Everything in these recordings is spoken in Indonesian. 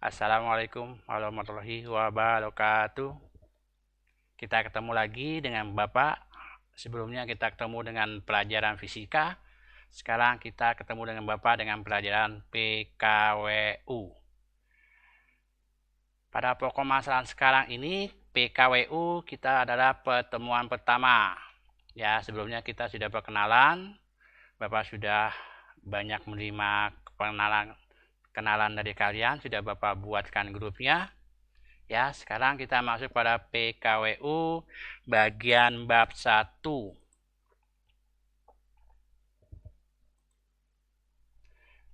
Assalamualaikum warahmatullahi wabarakatuh. Kita ketemu lagi dengan Bapak. Sebelumnya kita ketemu dengan pelajaran fisika. Sekarang kita ketemu dengan Bapak dengan pelajaran PKWU. Pada pokok masalah sekarang ini, PKWU kita adalah pertemuan pertama. Ya, sebelumnya kita sudah perkenalan. Bapak sudah banyak menerima kenalan dari kalian, sudah Bapak buatkan grupnya. Ya, sekarang kita masuk pada PKWU bagian bab 1.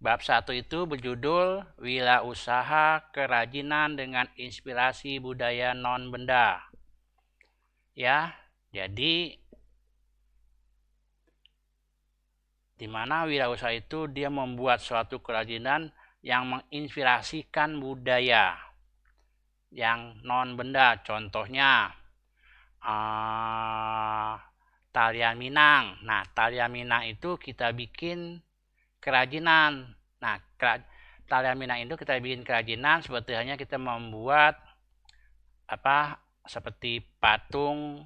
Bab 1 itu berjudul Wirausaha Kerajinan dengan Inspirasi Budaya Non-Benda. Ya, jadi di mana wirausaha itu dia membuat suatu kerajinan yang menginspirasikan budaya yang non-benda. Contohnya tarian Minang. Nah, tarian Minang itu kita bikin kerajinan. Nah, tarian Minang itu kita bikin kerajinan seperti hanya kita membuat seperti patung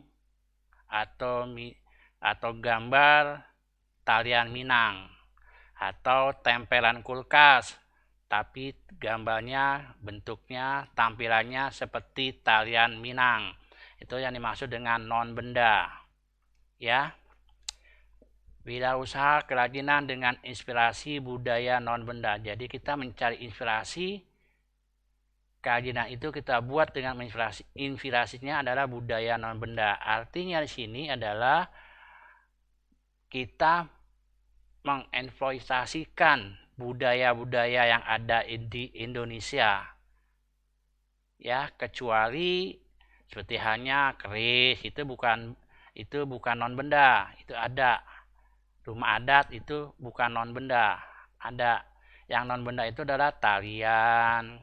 atau gambar tarian Minang atau tempelan kulkas, tapi gambarnya, bentuknya, tampilannya seperti tarian Minang. Itu yang dimaksud dengan non benda. Ya. Wirausaha kerajinan dengan inspirasi budaya non benda. Jadi kita mencari inspirasi kerajinan itu kita buat dengan inspirasinya adalah budaya non benda. Artinya di sini adalah kita mengeksploitasikan budaya-budaya yang ada di Indonesia. Ya, kecuali seperti hanya keris itu bukan non benda, itu ada. Rumah adat itu bukan non benda, ada. Yang non benda itu adalah tarian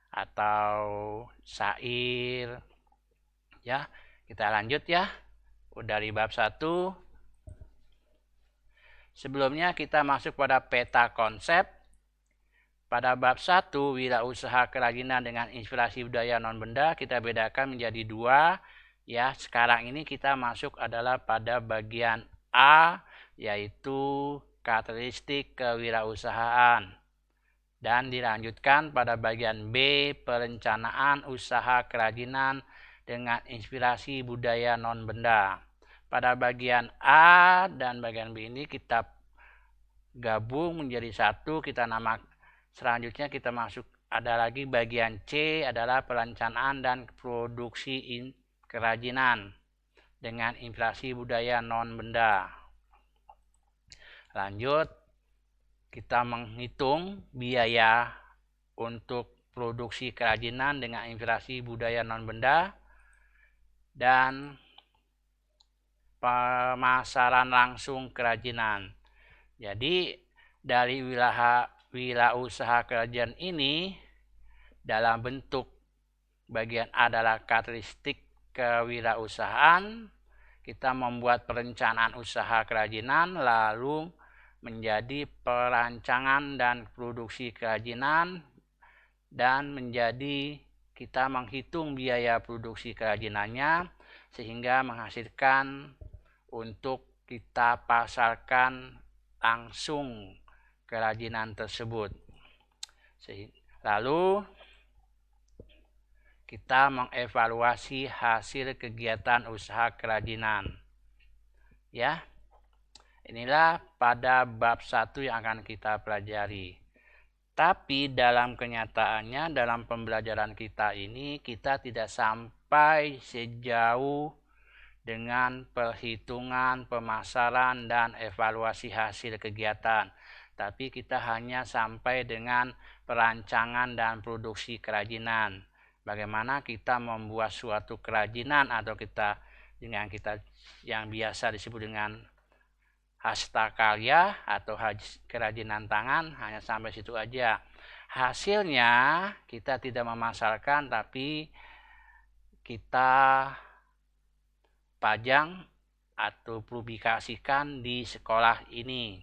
atau syair. Ya, kita lanjut ya. Dari bab 1. Sebelumnya kita masuk pada peta konsep. Pada bab 1, wirausaha kerajinan dengan inspirasi budaya non benda, kita bedakan menjadi 2. Ya, sekarang ini kita masuk adalah pada bagian A, yaitu karakteristik kewirausahaan, dan dilanjutkan pada bagian B, perencanaan usaha kerajinan dengan inspirasi budaya non benda. Pada bagian A dan bagian B ini kita gabung menjadi satu, kita selanjutnya kita masuk ada lagi bagian C adalah perencanaan dan produksi kerajinan dengan inspirasi budaya non benda. Lanjut, kita menghitung biaya untuk produksi kerajinan dengan inspirasi budaya non benda dan pemasaran langsung kerajinan. Jadi dari wirausaha kerajinan ini dalam bentuk bagian A adalah karakteristik kewirausahaan, kita membuat perencanaan usaha kerajinan, lalu menjadi perancangan dan produksi kerajinan, dan menjadi kita menghitung biaya produksi kerajinannya sehingga menghasilkan untuk kita pasarkan langsung kerajinan tersebut. Lalu kita mengevaluasi hasil kegiatan usaha kerajinan. Ya. Inilah pada bab 1 yang akan kita pelajari. Tapi dalam kenyataannya, dalam pembelajaran kita ini, kita tidak sampai sejauh dengan perhitungan, pemasaran, dan evaluasi hasil kegiatan. Tapi kita hanya sampai dengan perancangan dan produksi kerajinan. Bagaimana kita membuat suatu kerajinan atau kita yang biasa disebut dengan hastkarya atau kerajinan tangan, hanya sampai situ aja. Hasilnya kita tidak memasarkan, tapi kita pajang atau publikasikan di sekolah ini.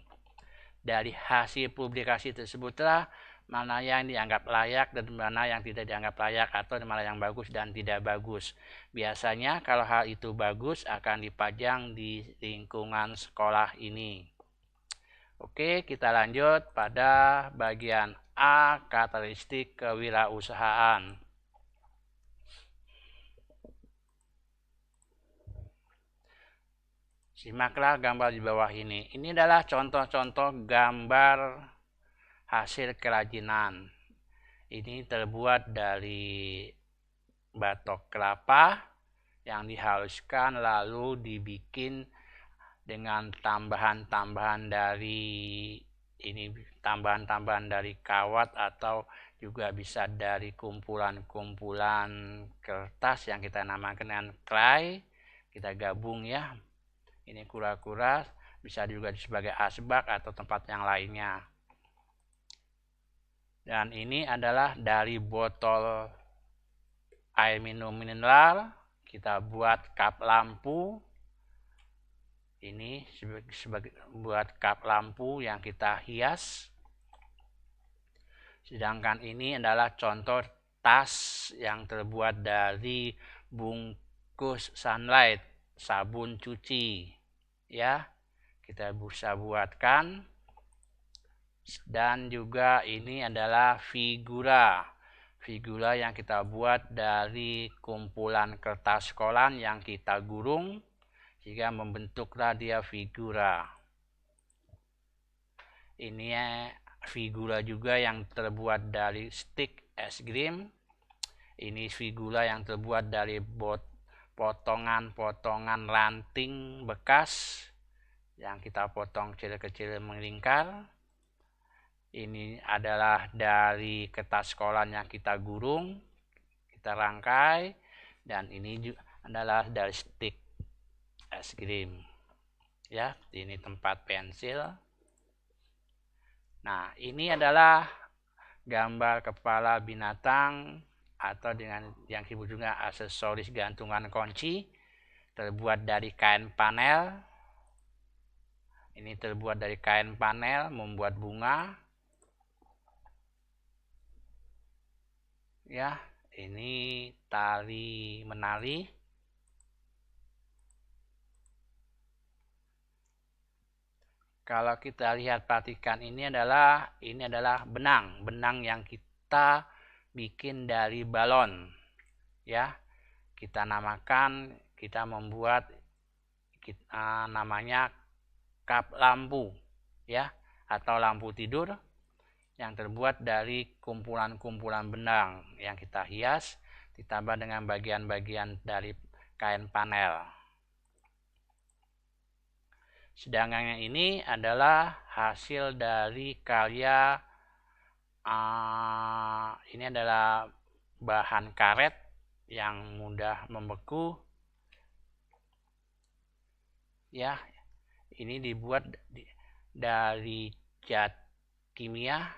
Dari hasil publikasi tersebutlah mana yang dianggap layak dan mana yang tidak dianggap layak, atau mana yang bagus dan tidak bagus. Biasanya kalau hal itu bagus akan dipajang di lingkungan sekolah ini. Oke, kita lanjut pada bagian A, karakteristik kewirausahaan. Simaklah gambar di bawah ini. Ini adalah contoh-contoh gambar hasil kerajinan. Ini terbuat dari batok kelapa yang dihaluskan lalu dibikin dengan tambahan-tambahan dari kawat, atau juga bisa dari kumpulan-kumpulan kertas yang kita namakan dengan clay. Kita gabung ya. Ini kura-kura, bisa juga sebagai asbak atau tempat yang lainnya. Dan ini adalah dari botol air minum mineral, kita buat kap lampu. Ini sebagai buat kap lampu yang kita hias. Sedangkan ini adalah contoh tas yang terbuat dari bungkus Sunlight, sabun cuci. Ya, kita bisa buatkan. Dan juga ini adalah figura yang kita buat dari kumpulan kertas kolan yang kita gurung sehingga membentuklah dia figura. Ini figura juga yang terbuat dari stik es krim. Ini figura yang terbuat dari potongan-potongan ranting bekas yang kita potong kecil-kecil melingkar. Ini adalah dari kertas kolan yang kita gurung, kita rangkai, dan ini juga adalah dari stik es krim. Ya, ini tempat pensil. Nah, ini adalah gambar kepala binatang atau dengan yang disebut juga aksesoris gantungan kunci, terbuat dari kain panel. Ini terbuat dari kain panel, membuat bunga. Ya, ini tali menari. Kalau kita lihat, perhatikan, ini adalah benang yang kita bikin dari balon. Ya, kita namakan, kita membuat namanya kap lampu, ya, atau lampu tidur yang terbuat dari kumpulan-kumpulan benang yang kita hias ditambah dengan bagian-bagian dari kain panel. Sedangkan yang ini adalah hasil dari karya, ini adalah bahan karet yang mudah membeku. Ya, ini dibuat dari zat kimia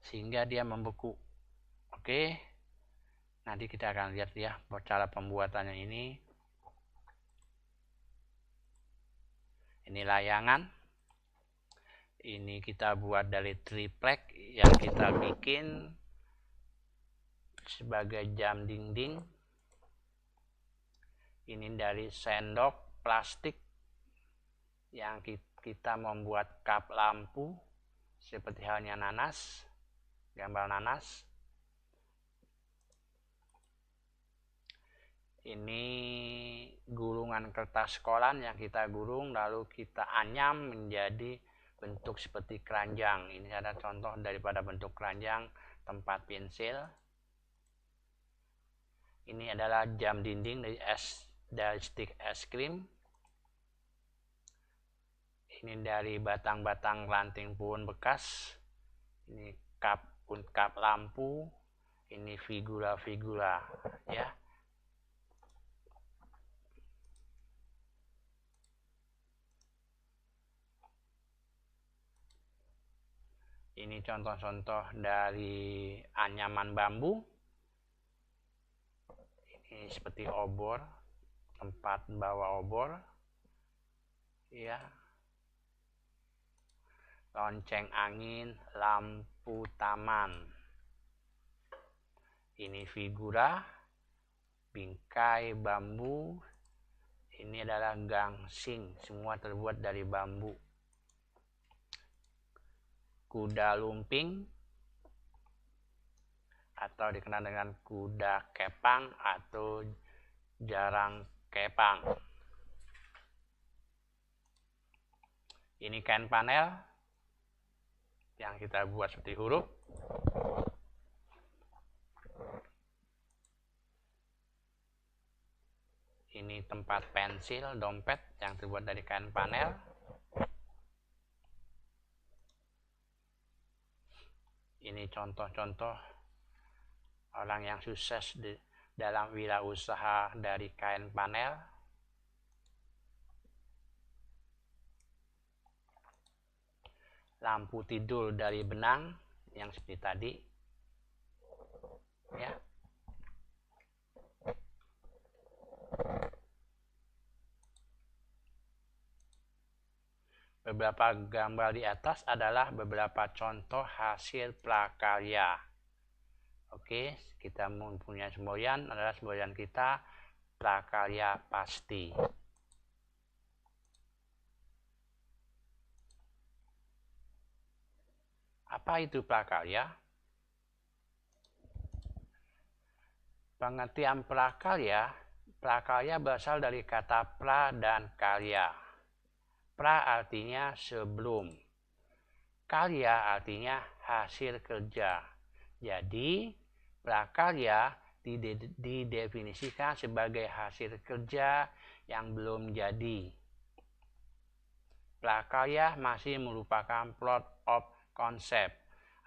sehingga dia membeku. Oke, nanti kita akan lihat ya cara pembuatannya ini. Ini layangan. Ini kita buat dari triplek yang kita bikin sebagai jam dinding. Ini dari sendok plastik yang kita membuat kap lampu seperti halnya nanas, gambar nanas. Ini gulungan kertas kolan yang kita gurung lalu kita anyam menjadi bentuk seperti keranjang. Ini ada contoh daripada bentuk keranjang tempat pensil. Ini adalah jam dinding dari stik es krim. Ini dari batang-batang ranting pohon bekas. Ini kap lampu. Ini figura-figura, ya. Ini contoh-contoh dari anyaman bambu. Ini seperti obor, tempat bawa obor. Ya. lonceng angin, lampu taman. Ini figura, bingkai bambu. Ini adalah gangsing, semua terbuat dari bambu. Kuda lumping atau dikenal dengan kuda kepang atau jarang kepang. Ini kain panel yang kita buat seperti huruf. Ini tempat pensil, dompet yang terbuat dari kain panel. Ini contoh-contoh orang yang sukses dalam wirausaha dari kain panel. Lampu tidur dari benang yang seperti tadi. Ya. Beberapa gambar di atas adalah beberapa contoh hasil prakarya. Oke, kita mempunyai semboyan, adalah semboyan kita prakarya pasti. Apa itu prakarya? Pengertian prakarya, prakarya berasal dari kata pra dan karya. Pra artinya sebelum, karya artinya hasil kerja. Jadi, prakarya didefinisikan sebagai hasil kerja yang belum jadi. Prakarya masih merupakan plot of concept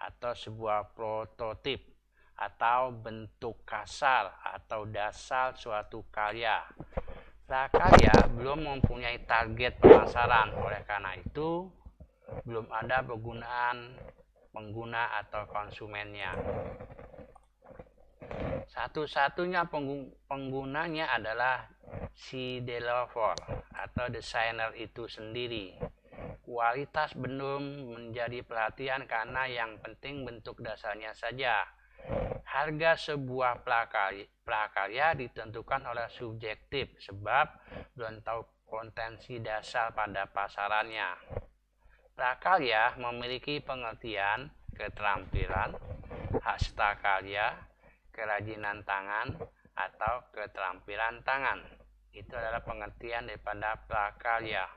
atau sebuah prototip atau bentuk kasar atau dasar suatu karya. Prakarya belum mempunyai target pemasaran, oleh karena itu belum ada pengguna atau konsumennya. Satu-satunya penggunanya adalah si developer atau desainer itu sendiri. Kualitas belum menjadi perhatian karena yang penting bentuk dasarnya saja. Harga sebuah prakarya ditentukan oleh subjektif sebab belum tahu potensi dasar pada pasarannya. Prakarya memiliki pengertian keterampilan, hastakarya, kerajinan tangan, atau keterampilan tangan. Itu adalah pengertian daripada prakarya.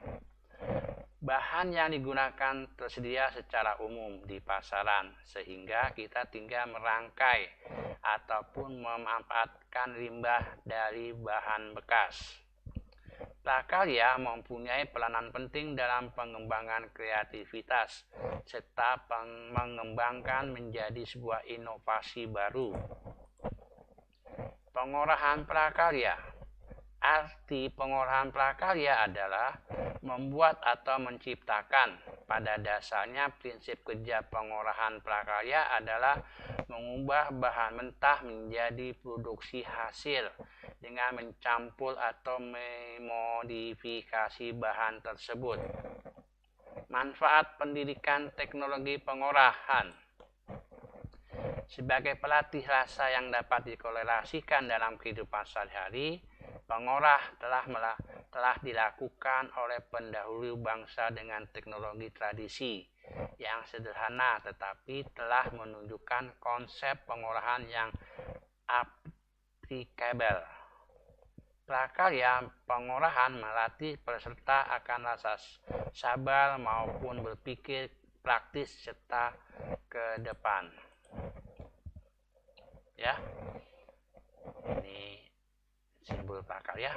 Bahan yang digunakan tersedia secara umum di pasaran, sehingga kita tinggal merangkai ataupun memanfaatkan limbah dari bahan bekas. Prakarya mempunyai peranan penting dalam pengembangan kreativitas, serta mengembangkan menjadi sebuah inovasi baru. Pengolahan prakarya. Arti pengolahan prakarya adalah membuat atau menciptakan. Pada dasarnya prinsip kerja pengolahan prakarya adalah mengubah bahan mentah menjadi produksi hasil dengan mencampur atau memodifikasi bahan tersebut. Manfaat pendidikan teknologi pengolahan. Sebagai pelatih rasa yang dapat dikorelasikan dalam kehidupan sehari-hari, pengolah telah dilakukan oleh pendahulu bangsa dengan teknologi tradisi yang sederhana tetapi telah menunjukkan konsep pengolahan yang applicable. Prakarya pengolahan melatih peserta akan rasa sabar maupun berpikir praktis serta ke depan. Ya, ini simbol prakarya.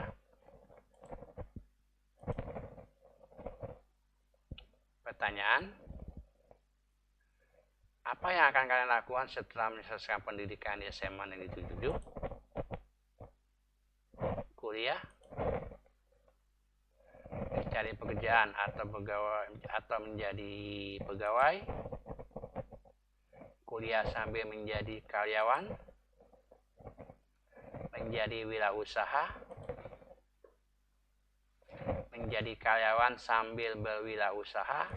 Pertanyaan, apa yang akan kalian lakukan setelah menyelesaikan pendidikan di SMA Negeri 77? Kuliah, mencari pekerjaan atau menjadi pegawai, kuliah sambil menjadi karyawan, menjadi wirausaha, menjadi karyawan sambil berwirausaha,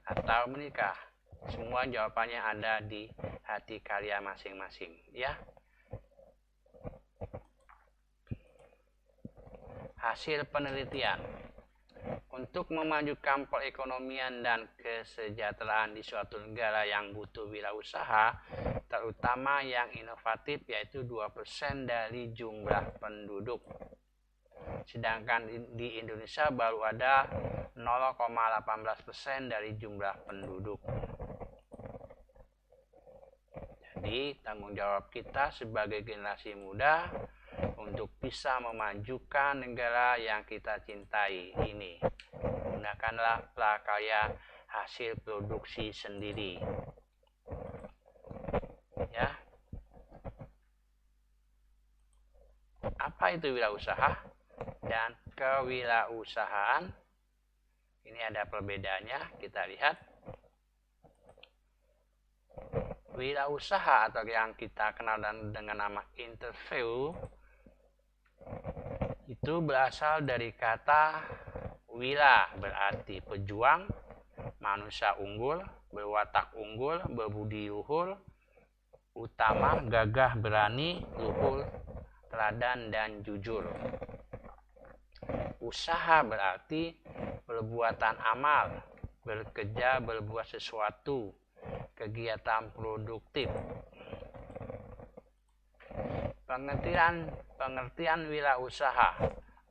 atau menikah? Semua jawabannya ada di hati kalian masing-masing, ya. Hasil penelitian. Untuk memajukan perekonomian dan kesejahteraan di suatu negara yang butuh wirausaha, terutama yang inovatif, yaitu 2% dari jumlah penduduk. Sedangkan di Indonesia baru ada 0,18% dari jumlah penduduk. Jadi tanggung jawab kita sebagai generasi muda untuk bisa memajukan negara yang kita cintai ini. Gunakanlah prakarya hasil produksi sendiri. Ya. Apa itu wirausaha dan kewirausahaan? Ini ada perbedaannya, kita lihat. Wirausaha atau yang kita kenal dengan nama interview itu berasal dari kata wira, berarti pejuang, manusia unggul, berwatak unggul, berbudi luhur, utama, gagah, berani, luhur, teladan, dan jujur. Usaha berarti perbuatan amal, bekerja, berbuat sesuatu, kegiatan produktif. Pengertian wirausaha.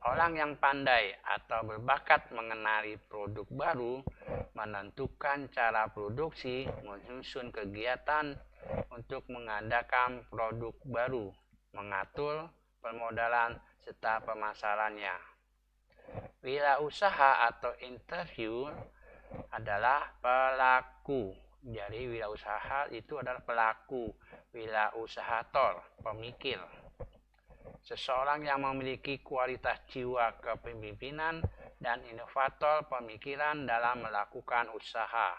Orang yang pandai atau berbakat mengenali produk baru, menentukan cara produksi, menyusun kegiatan untuk mengadakan produk baru, mengatur permodalan serta pemasarannya. Wirausaha atau interview adalah pelaku. Jadi wirausaha itu adalah pelaku, wirausahator, pemikir. Seseorang yang memiliki kualitas jiwa kepemimpinan dan inovator pemikiran dalam melakukan usaha.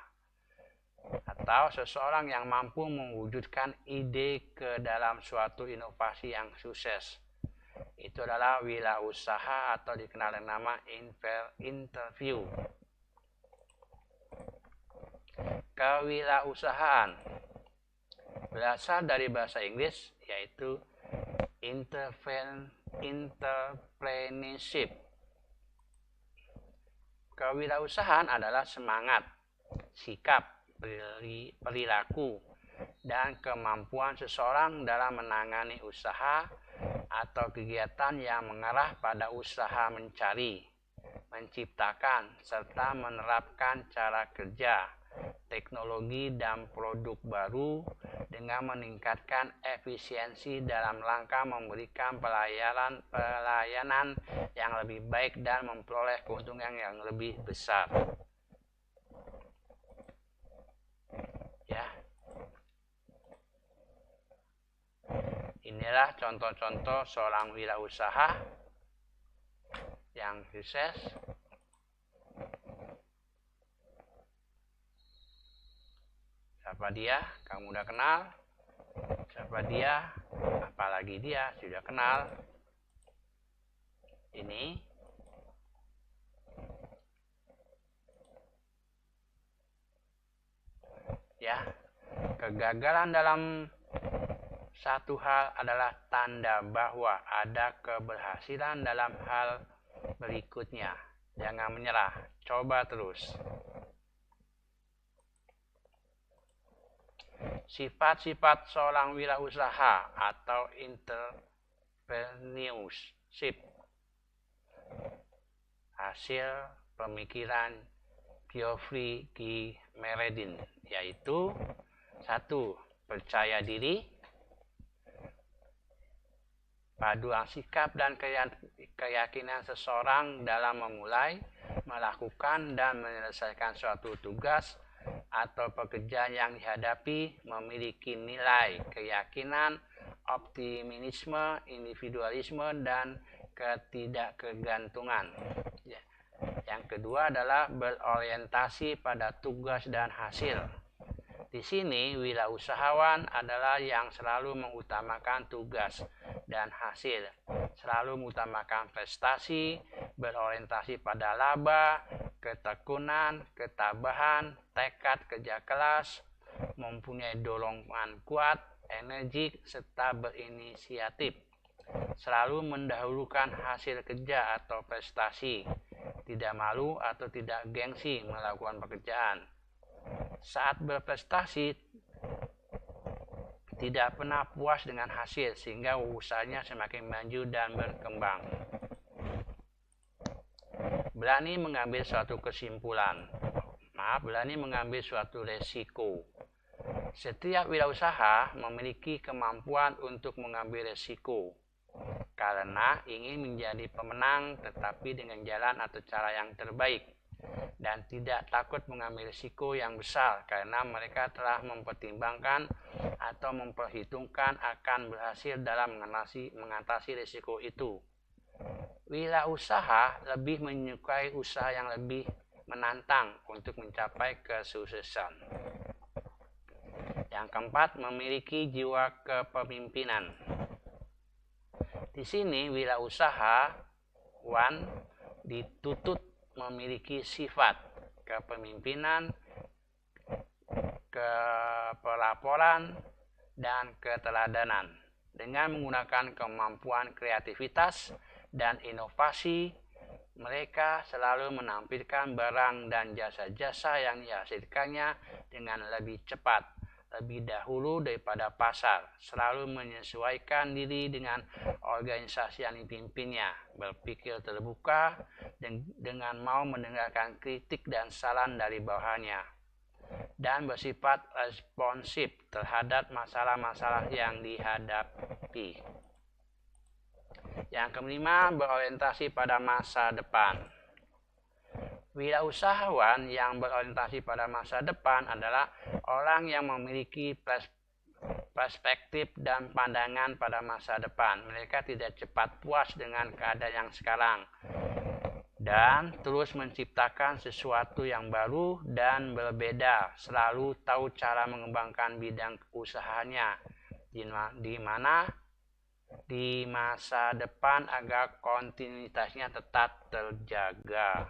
Atau seseorang yang mampu mewujudkan ide ke dalam suatu inovasi yang sukses. Itu adalah wirausaha atau dikenal dengan nama interview. Kewirausahaan berasal dari bahasa Inggris, yaitu entrepreneurship. Kewirausahaan adalah semangat, sikap, perilaku, dan kemampuan seseorang dalam menangani usaha atau kegiatan yang mengarah pada usaha mencari, menciptakan, serta menerapkan cara kerja, teknologi, dan produk baru dengan meningkatkan efisiensi dalam rangka memberikan pelayanan yang lebih baik dan memperoleh keuntungan yang lebih besar. Ya. Inilah contoh-contoh seorang wirausaha yang sukses. Siapa dia? Kamu udah kenal? Siapa dia? Apalagi dia sudah kenal. Ini ya, kegagalan dalam satu hal adalah tanda bahwa ada keberhasilan dalam hal berikutnya. Jangan menyerah, coba terus. Sifat-sifat seorang wirausaha atau entrepreneurship. Hasil pemikiran Geoffrey G. Meredith, yaitu 1. Percaya diri, paduan sikap dan keyakinan seseorang dalam memulai, melakukan, dan menyelesaikan suatu tugas atau pekerjaan yang dihadapi, memiliki nilai keyakinan, optimisme, individualisme, dan ketidakkegantungan. Yang kedua adalah berorientasi pada tugas dan hasil. Di sini wirausahawan adalah yang selalu mengutamakan tugas dan hasil, selalu mengutamakan prestasi, berorientasi pada laba, ketekunan, ketabahan, tekad kerja keras, mempunyai dorongan kuat, energik, serta berinisiatif. Selalu mendahulukan hasil kerja atau prestasi, tidak malu atau tidak gengsi melakukan pekerjaan. Saat berprestasi, tidak pernah puas dengan hasil sehingga usahanya semakin maju dan berkembang. Berani mengambil suatu resiko. Setiap wirausaha memiliki kemampuan untuk mengambil resiko karena ingin menjadi pemenang, tetapi dengan jalan atau cara yang terbaik, dan tidak takut mengambil risiko yang besar karena mereka telah mempertimbangkan atau memperhitungkan akan berhasil dalam mengatasi risiko itu. Wirausaha lebih menyukai usaha yang lebih menantang untuk mencapai kesuksesan. Yang keempat, memiliki jiwa kepemimpinan. Di sini wirausahawan dituntut memiliki sifat kepemimpinan, kepelaporan, dan keteladanan. Dengan menggunakan kemampuan kreativitas dan inovasi, mereka selalu menampilkan barang dan jasa-jasa yang dihasilkannya dengan lebih cepat, lebih dahulu daripada pasar, selalu menyesuaikan diri dengan organisasi yang dipimpinnya, berpikir terbuka dengan mau mendengarkan kritik dan saran dari bawahannya, dan bersifat responsif terhadap masalah-masalah yang dihadapi. Yang kelima, berorientasi pada masa depan. Wirausahawan yang berorientasi pada masa depan adalah orang yang memiliki perspektif dan pandangan pada masa depan. Mereka tidak cepat puas dengan keadaan yang sekarang dan terus menciptakan sesuatu yang baru dan berbeda. Selalu tahu cara mengembangkan bidang usahanya di mana di masa depan agar kontinuitasnya tetap terjaga.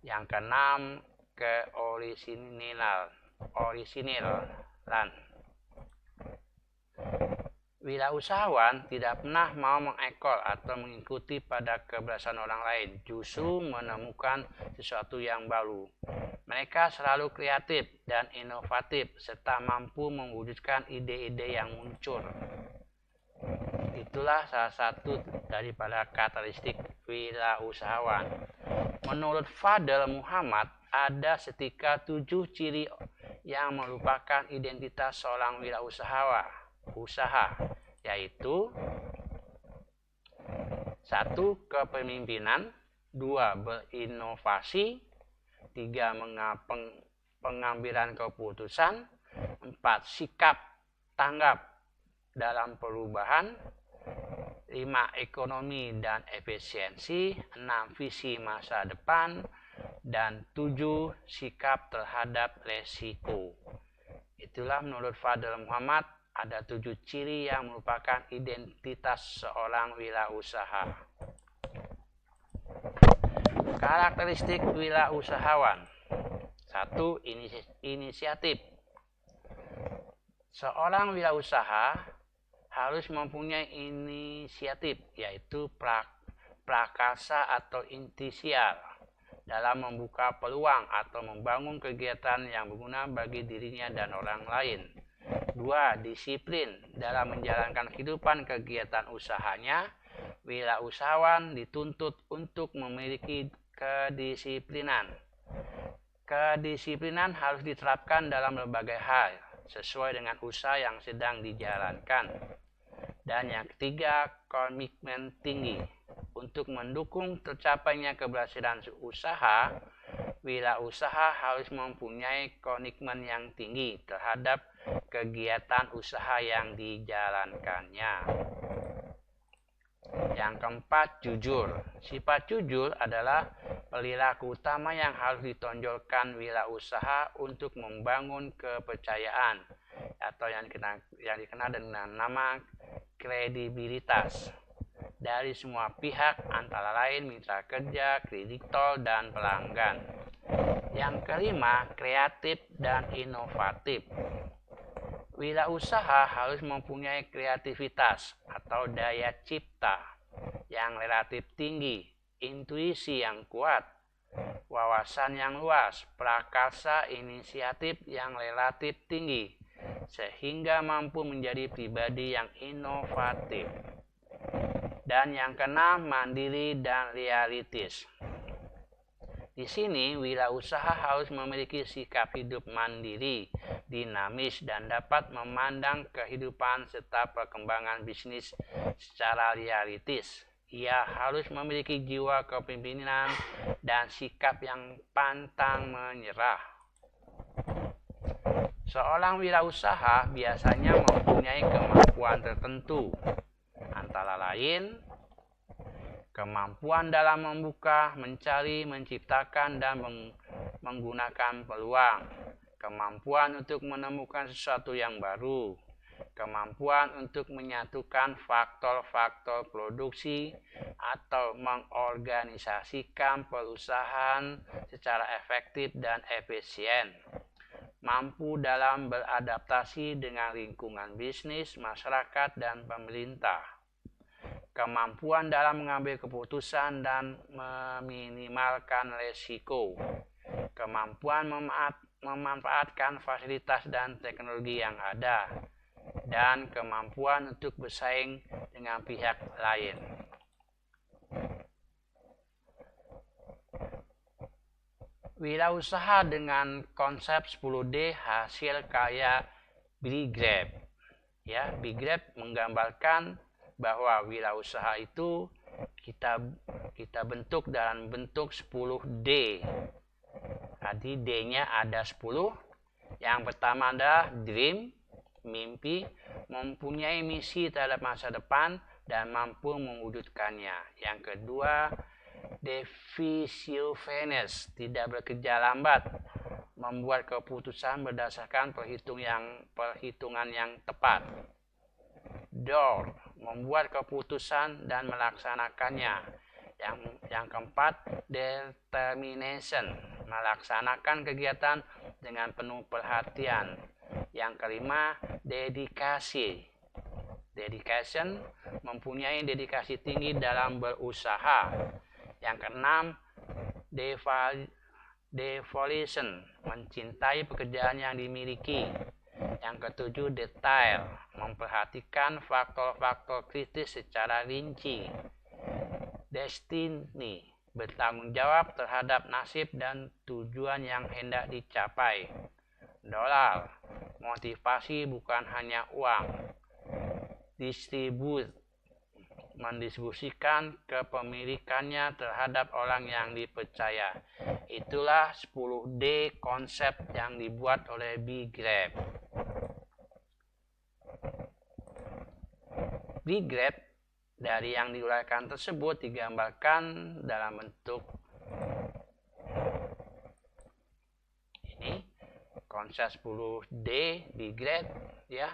Yang keenam, keorisinilan. Wirausahawan tidak pernah mau mengekor atau mengikuti pada keberhasilan orang lain, justru menemukan sesuatu yang baru. Mereka selalu kreatif dan inovatif serta mampu mewujudkan ide-ide yang muncul. Itulah salah satu daripada karakteristik wirausahawan. Menurut Fadel Muhammad, ada sekitar 7 ciri yang merupakan identitas seorang wirausaha, yaitu 1. Kepemimpinan, 2. Berinovasi, 3. Pengambilan keputusan, 4. Sikap tanggap dalam perubahan, 5. Ekonomi dan efisiensi, 6. Visi masa depan, dan 7. Sikap terhadap resiko. Itulah menurut Fadel Muhammad ada 7 ciri yang merupakan identitas seorang wirausaha. Karakteristik wirausahawan. 1. Inisiatif. Seorang wirausaha harus mempunyai inisiatif, yaitu prakarsa atau inisial dalam membuka peluang atau membangun kegiatan yang berguna bagi dirinya dan orang lain. 2. Disiplin. Dalam menjalankan kehidupan kegiatan usahanya, wirausahawan dituntut untuk memiliki kedisiplinan. Kedisiplinan harus diterapkan dalam berbagai hal sesuai dengan usaha yang sedang dijalankan. Dan yang ketiga, komitmen tinggi. Untuk mendukung tercapainya keberhasilan usaha, wirausaha harus mempunyai komitmen yang tinggi terhadap kegiatan usaha yang dijalankannya. Yang keempat, jujur. Sifat jujur adalah perilaku utama yang harus ditonjolkan wirausaha untuk membangun kepercayaan atau yang dikenal dengan nama kredibilitas dari semua pihak, antara lain mitra kerja, kreditor, dan pelanggan. Yang kelima, kreatif dan inovatif. Wirausaha harus mempunyai kreativitas atau daya cipta yang relatif tinggi, intuisi yang kuat, wawasan yang luas, prakarsa inisiatif yang relatif tinggi, sehingga mampu menjadi pribadi yang inovatif. Dan yang keenam, mandiri dan realistis. Di sini, wirausaha harus memiliki sikap hidup mandiri, dinamis, dan dapat memandang kehidupan serta perkembangan bisnis secara realistis. Ia harus memiliki jiwa kepemimpinan dan sikap yang pantang menyerah. Seorang wirausaha biasanya mempunyai kemampuan tertentu, antara lain kemampuan dalam membuka, mencari, menciptakan, dan menggunakan peluang, kemampuan untuk menemukan sesuatu yang baru, kemampuan untuk menyatukan faktor-faktor produksi atau mengorganisasikan perusahaan secara efektif dan efisien, mampu dalam beradaptasi dengan lingkungan bisnis, masyarakat, dan pemerintah, kemampuan dalam mengambil keputusan dan meminimalkan risiko, kemampuan memanfaatkan fasilitas dan teknologi yang ada, dan kemampuan untuk bersaing dengan pihak lain. Wirausaha dengan konsep 10D hasil karya Bigreb. Ya, Bigreb menggambarkan bahwa wirausaha itu kita bentuk dalam bentuk 10D. Tadi D-nya ada 10. Yang pertama adalah dream, mimpi, mempunyai misi terhadap masa depan dan mampu mewujudkannya. Yang kedua, decisiveness, tidak bekerja lambat, membuat keputusan berdasarkan perhitungan yang tepat. Door, membuat keputusan dan melaksanakannya. Yang keempat, determination, melaksanakan kegiatan dengan penuh perhatian. Yang kelima, dedikasi. Dedication, mempunyai dedikasi tinggi dalam berusaha. Yang keenam, devotion, mencintai pekerjaan yang dimiliki. Yang ketujuh, detail, memperhatikan faktor-faktor kritis secara rinci. Destiny, bertanggung jawab terhadap nasib dan tujuan yang hendak dicapai. Dollar, motivasi bukan hanya uang. Distribute, mendistribusikan kepemilikannya terhadap orang yang dipercaya. Itulah 10D konsep yang dibuat oleh Bigreb. Bigreb dari yang diuraikan tersebut digambarkan dalam bentuk ini, konsep 10D Bigreb, ya.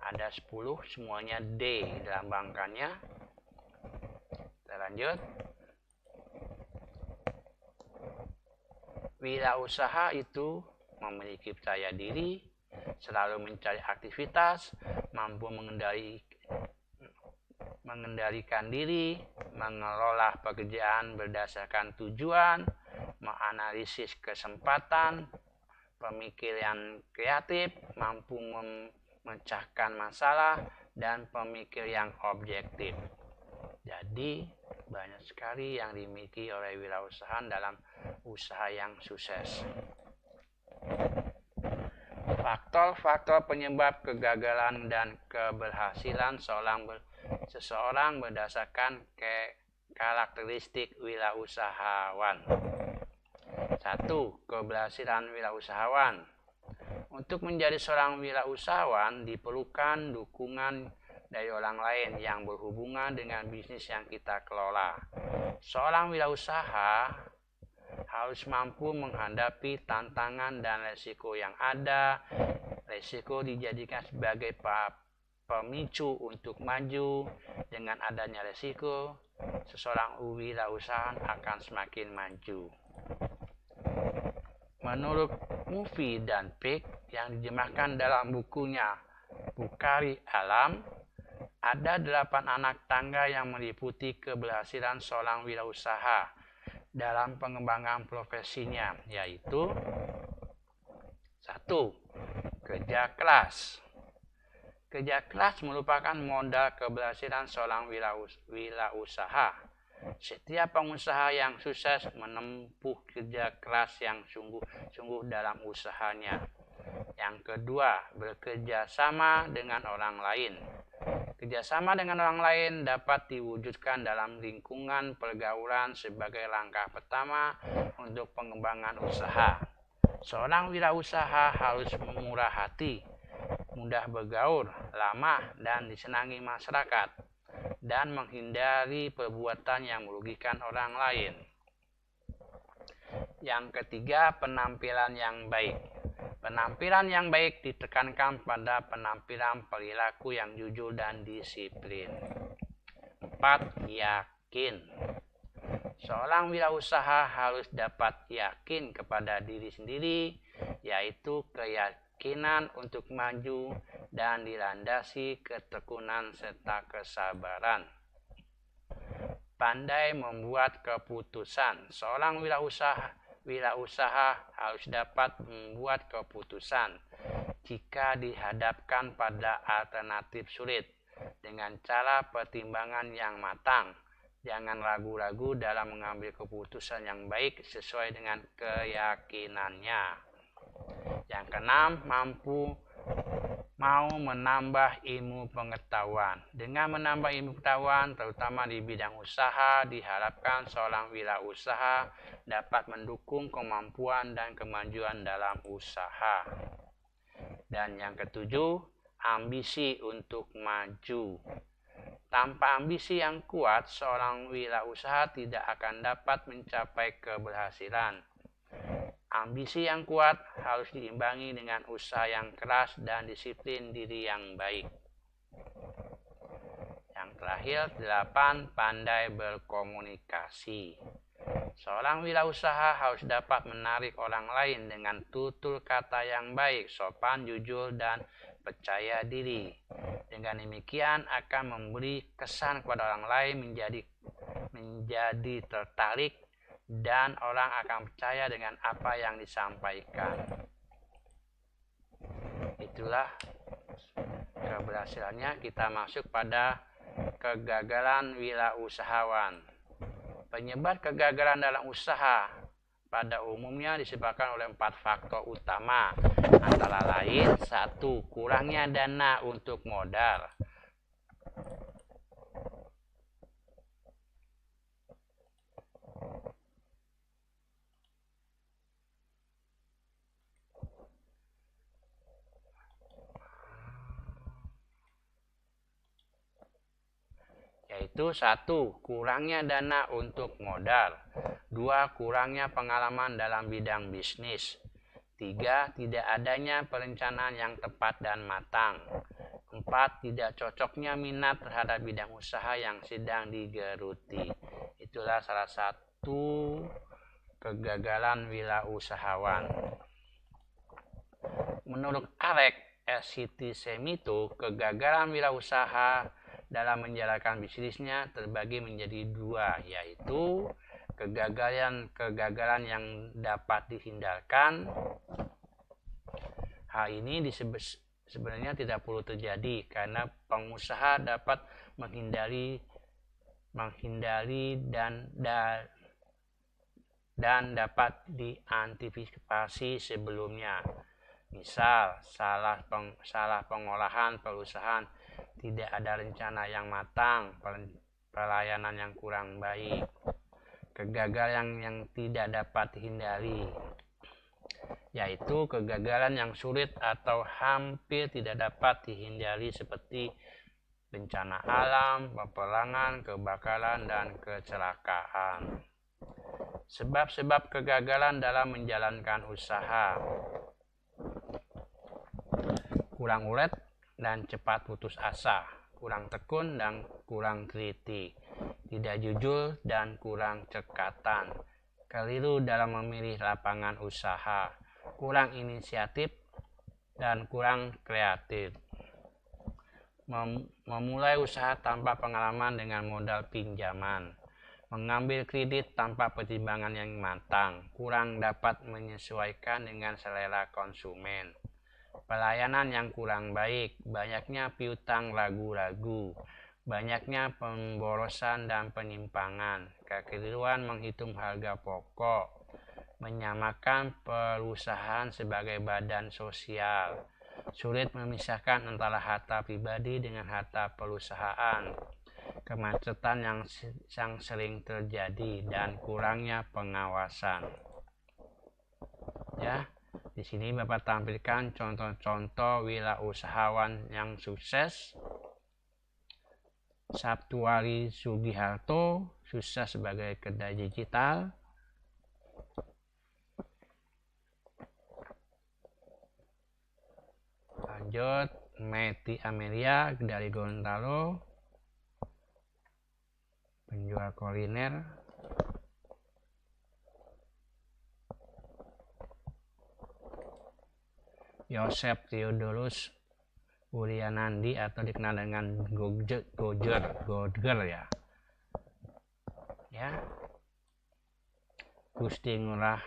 Ada 10, semuanya D dilambangkannya. Kita lanjut. Wirausaha itu memiliki percaya diri, selalu mencari aktivitas, mampu mengendalikan diri, mengelola pekerjaan berdasarkan tujuan, menganalisis kesempatan, pemikiran kreatif, mampu memecahkan masalah, dan pemikir yang objektif. Jadi banyak sekali yang dimiliki oleh wirausahaan dalam usaha yang sukses. Faktor-faktor penyebab kegagalan dan keberhasilan seseorang berdasarkan karakteristik wirausahawan. 1. Keberhasilan wirausahawan. Untuk menjadi seorang wirausahawan diperlukan dukungan dari orang lain yang berhubungan dengan bisnis yang kita kelola. Seorang wirausaha harus mampu menghadapi tantangan dan resiko yang ada. Resiko dijadikan sebagai pemicu untuk maju. Dengan adanya resiko, seseorang wirausahawan akan semakin maju. Menurut Muffi dan Pick yang diterjemahkan dalam bukunya Bukhari Alam, ada 8 anak tangga yang meliputi keberhasilan seorang wirausaha dalam pengembangan profesinya, yaitu 1. Kerja keras. Kerja keras merupakan modal keberhasilan seorang wirausaha. Setiap pengusaha yang sukses menempuh kerja keras yang sungguh-sungguh dalam usahanya. Yang kedua, bekerja sama dengan orang lain. Kerjasama dengan orang lain dapat diwujudkan dalam lingkungan pergaulan sebagai langkah pertama untuk pengembangan usaha. Seorang wirausaha harus murah hati, mudah bergaul, ramah, dan disenangi masyarakat, dan menghindari perbuatan yang merugikan orang lain. Yang ketiga, penampilan yang baik. Penampilan yang baik ditekankan pada penampilan perilaku yang jujur dan disiplin. 4. Yakin. Seorang wirausaha harus dapat yakin kepada diri sendiri, yaitu keyakinan untuk maju dan dilandasi ketekunan serta kesabaran. Pandai membuat keputusan. Seorang wirausaha harus dapat membuat keputusan jika dihadapkan pada alternatif sulit dengan cara pertimbangan yang matang. Jangan ragu-ragu dalam mengambil keputusan yang baik sesuai dengan keyakinannya. Yang keenam, mau menambah ilmu pengetahuan. Dengan menambah ilmu pengetahuan, terutama di bidang usaha, diharapkan seorang wirausaha dapat mendukung kemampuan dan kemajuan dalam usaha. Dan yang ketujuh, ambisi untuk maju. Tanpa ambisi yang kuat, seorang wirausaha tidak akan dapat mencapai keberhasilan. Ambisi yang kuat harus diimbangi dengan usaha yang keras dan disiplin diri yang baik. Yang terakhir, 8. Pandai berkomunikasi. Seorang wirausaha harus dapat menarik orang lain dengan tutur kata yang baik, sopan, jujur, dan percaya diri. Dengan demikian akan memberi kesan kepada orang lain menjadi tertarik, dan orang akan percaya dengan apa yang disampaikan. Itulah keberhasilannya. Kita masuk pada kegagalan wirausahawan. Penyebab kegagalan dalam usaha pada umumnya disebabkan oleh 4 faktor utama, antara lain 1. Kurangnya dana untuk modal. Yaitu 1. Kurangnya dana untuk modal. 2. Kurangnya pengalaman dalam bidang bisnis. 3. Tidak adanya perencanaan yang tepat dan matang. 4. Tidak cocoknya minat terhadap bidang usaha yang sedang digeluti. Itulah salah satu kegagalan wirausahawan. Menurut Alex Semito, kegagalan wirausaha dalam menjalankan bisnisnya terbagi menjadi 2, yaitu kegagalan yang dapat dihindarkan. Hal ini sebenarnya tidak perlu terjadi karena pengusaha dapat menghindari dan dapat diantisipasi sebelumnya. Misal, salah pengolahan perusahaan, tidak ada rencana yang matang, pelayanan yang kurang baik, kegagalan yang tidak dapat dihindari, yaitu kegagalan yang sulit atau hampir tidak dapat dihindari seperti bencana alam, peperangan, kebakaran, dan kecelakaan. Sebab-sebab kegagalan dalam menjalankan usaha: kurang ulet dan cepat putus asa, kurang tekun dan kurang teliti, tidak jujur dan kurang cekatan, keliru dalam memilih lapangan usaha, kurang inisiatif dan kurang kreatif, memulai usaha tanpa pengalaman dengan modal pinjaman, mengambil kredit tanpa pertimbangan yang matang, kurang dapat menyesuaikan dengan selera konsumen, pelayanan yang kurang baik, banyaknya piutang ragu-ragu, banyaknya pemborosan dan penyimpangan, kekeliruan menghitung harga pokok, menyamakan perusahaan sebagai badan sosial, sulit memisahkan antara harta pribadi dengan harta perusahaan, kemacetan yang sering terjadi, dan kurangnya pengawasan. Ya, di sini Bapak tampilkan contoh-contoh wirausahawan yang sukses. Sabtuari Sugiharto sukses sebagai kedai digital. Lanjut, Meti Amelia dari Gorontalo, penjual kuliner. Yosef Theodorus Wuryanandi atau dikenal dengan Goger ya. Gusti Ngurah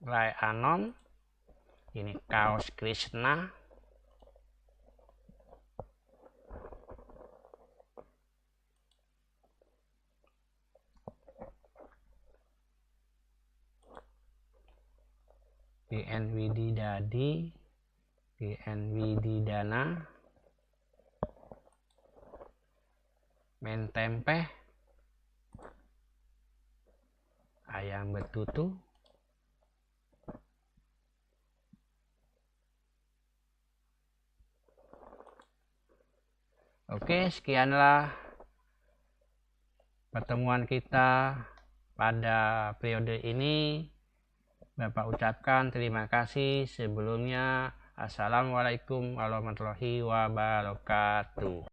Rai Anom, ini kaos Krishna. PNWD Dadi, PNWD Dana, Mentempeh, ayam betutu. Oke, sekianlah pertemuan kita pada periode ini. Bapak ucapkan terima kasih sebelumnya. Assalamualaikum warahmatullahi wabarakatuh.